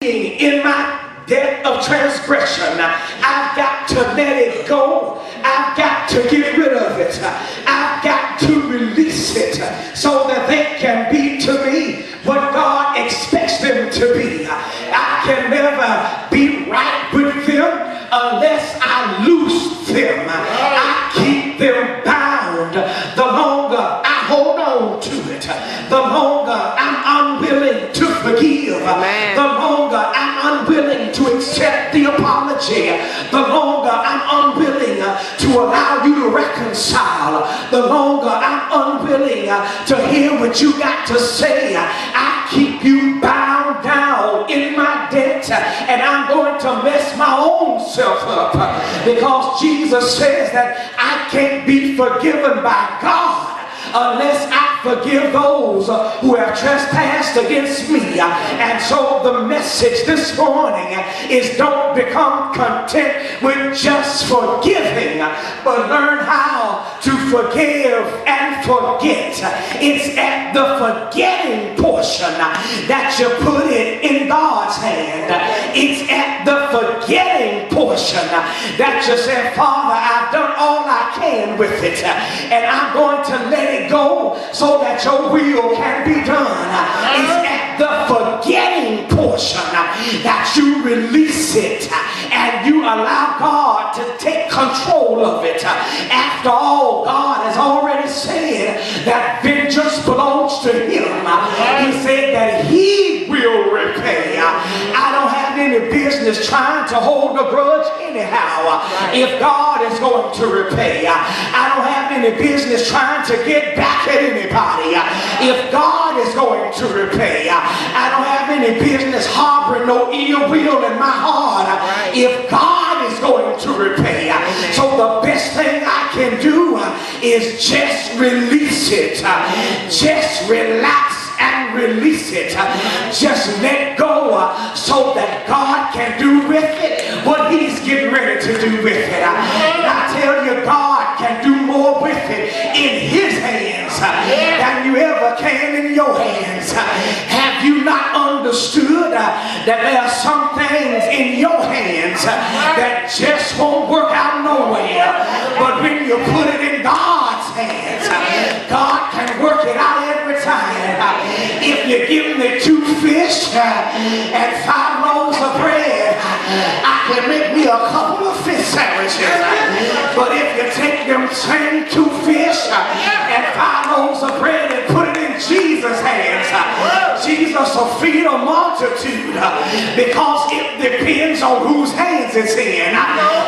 being in my debt of transgression. I've got to let it go. I've got to get rid of it. I've got to release it so that they can be to me what God expects them to be. I can never be right with them unless I loose them. I keep them bound. The longer I hold on to it, the longer I'm unwilling to forgive. The longer I'm unwilling to accept the apology. The longer I'm unwilling to allow you to reconcile. The longer I'm unwilling to hear what you got to say. I keep you bound down in my debt, and I'm going to mess my own self up because Jesus says that I can't be forgiven by God unless I forgive those who have trespassed against me. And so the message this morning is don't become content with just forgiving, but learn how to forgive and forget. It's at the forgetting portion that you put it in God's hand. It's at the forgetting portion that you say, Father, I've done all I can with it, and I'm going to let it go so that your will can be done. It's at the forgetting portion that you release it and you allow God to take control of it. After all, God has already said that vengeance belongs to him. He said that he will repay. I don't have any business trying to hold a grudge anyhow. If God is going to repay, I don't have any business trying to get back at anybody. If God is going to repay, I don't have any business harboring no ill will in my heart. If God is going to repay, so the best thing I can do is just release it. Just relax and release it. Just let go so that God can do with it what he's getting ready to do with it. And I tell you, God can do more with it in his hands than you ever can in your hands. Have you not understood that there are some things in your hands that just won't work out nowhere, but when you put it in God's hands, God can work it out every time. If you give me 2 fish and 5 loaves of bread, I can make me a couple of fish sandwiches. But if you take them same 2 fish and 5 loaves of bread and put it in Jesus' hands, Jesus will feed a multitude, because it depends on whose hands it's in.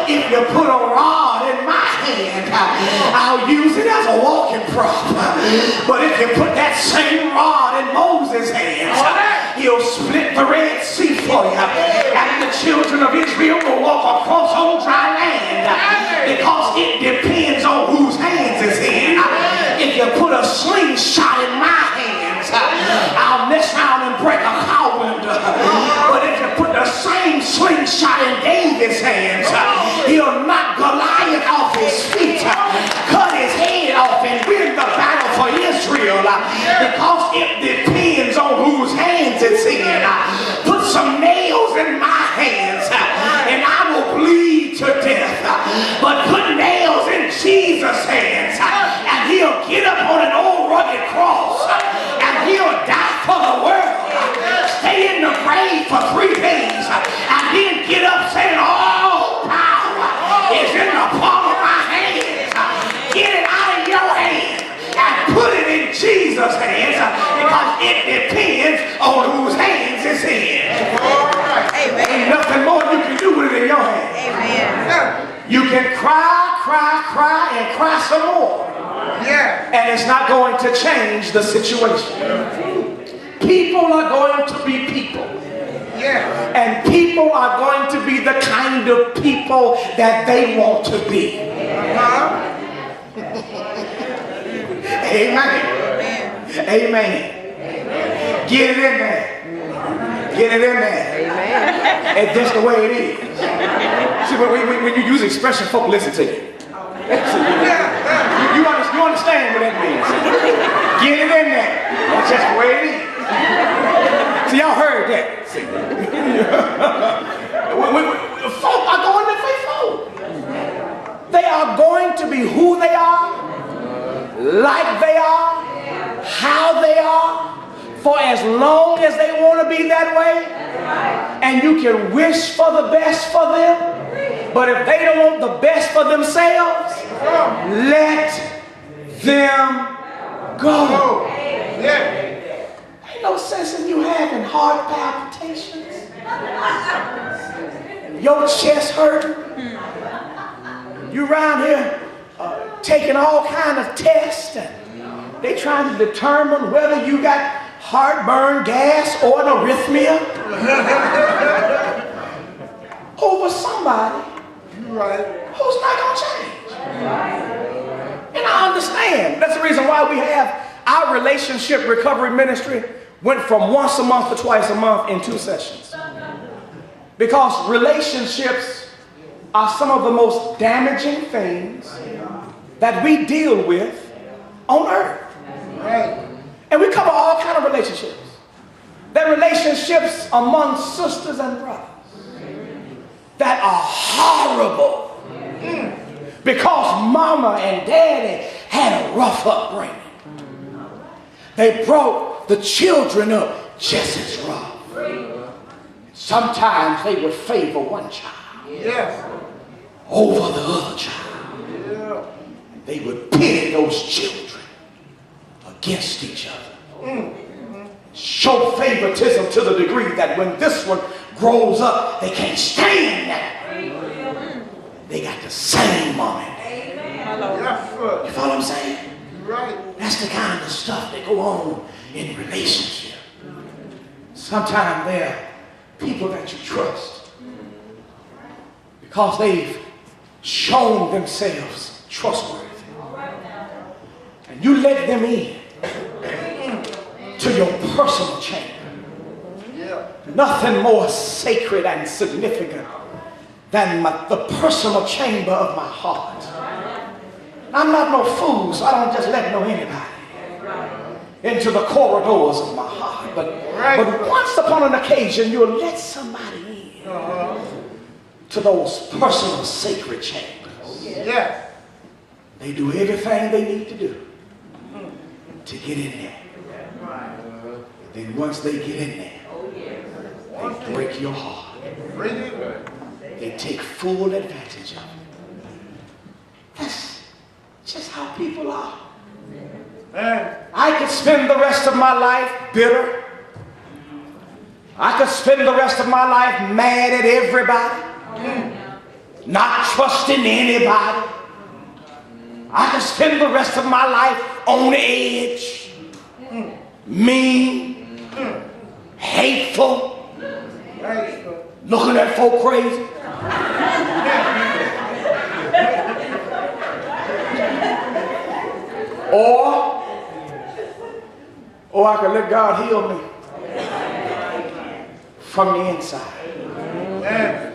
If you put a rod in my hand, I'll use it as a walking prop. But if you put that same rod in Moses' hands, he'll split the Red Sea for you, and the children of Israel will walk across on dry land, because it depends on whose hands it's in. If you put a slingshot in my hands, I'll mess around and break a car window. But if you put the same slingshot in David's hands, he'll knock Goliath off his feet, cut his head off, and win the battle for Israel, because it depends on whose hands it's in. Put some nails in my hands and I will bleed to death, but put nails in Jesus' hands and he'll get up on an old rugged cross and he'll die for the world, stay in the grave for 3 days, and then get up saying, all power is in the palm of my hands. Get it out of your hands and put it in Jesus' hands, because it depends on whose hands it's in. Amen. Ain't nothing more you can do with it in your hands. Amen. You can cry, cry, cry, and cry some more. Yeah. And it's not going to change the situation. People are going to be people. Yeah. And people are going to be the kind of people that they want to be. Amen. Amen. Get it in there. Get it in there. Amen. It's just the way it is. See, when you use expression, folk listen to you. You understand what that means. Get it in there. That's just the way it is. See, y'all heard that. See, you that way, and you can wish for the best for them, but if they don't want the best for themselves, let them go. Ain't no sense in you having heart palpitations, your chest hurting. You around here taking all kind of tests, and they trying to determine whether you got heartburn, gas, or an arrhythmia over somebody who's not going to change. And I understand. That's the reason why we have our relationship recovery ministry went from once a month to twice a month in 2 sessions. Because relationships are some of the most damaging things that we deal with on earth. And we cover all kinds of relationships. There are relationships among sisters and brothers that are horrible because mama and daddy had a rough upbringing. They brought the children up just as rough. Sometimes they would favor one child over the other child. They would pit those children against each other. Show favoritism to the degree that when this one grows up, they can't stand that. They got the same mom and dad. You follow what I'm saying? That's the kind of stuff that go on in relationship. Sometimes there are people that you trust because they've shown themselves trustworthy. And you let them in to your personal chamber. Nothing more sacred and significant than the personal chamber of my heart. I'm not no fool, so I don't just let anybody into the corridors of my heart. But once upon an occasion, you'll let somebody in to those personal sacred chambers. They do everything they need to do to get in there. Then once they get in there, they break your heart. They take full advantage of it. That's just how people are. I could spend the rest of my life bitter. I could spend the rest of my life mad at everybody, not trusting anybody. I could spend the rest of my life on edge, mean, hateful, looking at folk crazy. Or I could let God heal me from the inside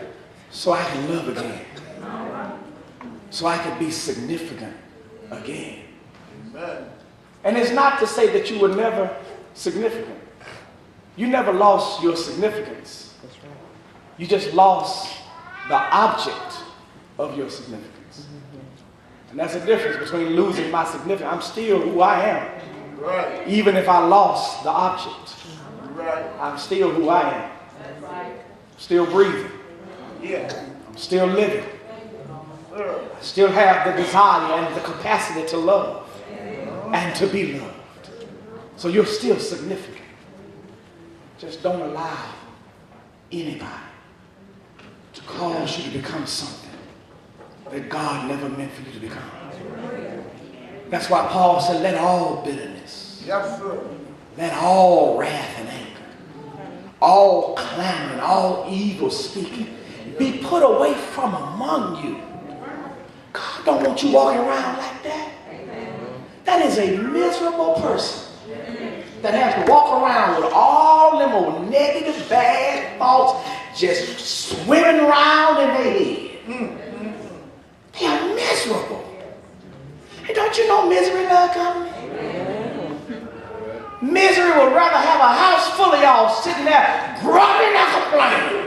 so I can love again, so I can be significant again. And it's not to say that you were never significant. You never lost your significance. You just lost the object of your significance. And that's the difference between losing my significance. I'm still who I am. Even if I lost the object, I'm still who I am. I'm still breathing. I'm still living. I still have the desire and the capacity to love and to be loved. So you're still significant. Just don't allow anybody to cause you to become something that God never meant for you to become. That's why Paul said, let all bitterness, let all wrath and anger, all clamoring, all evil speaking be put away from among you. God don't want you walking around like that. That is a miserable person that has to walk around with all them old negative, bad thoughts just swimming around in their head. They are miserable. And don't you know misery love company? Misery would rather have a house full of y'all sitting there grumbling and complaining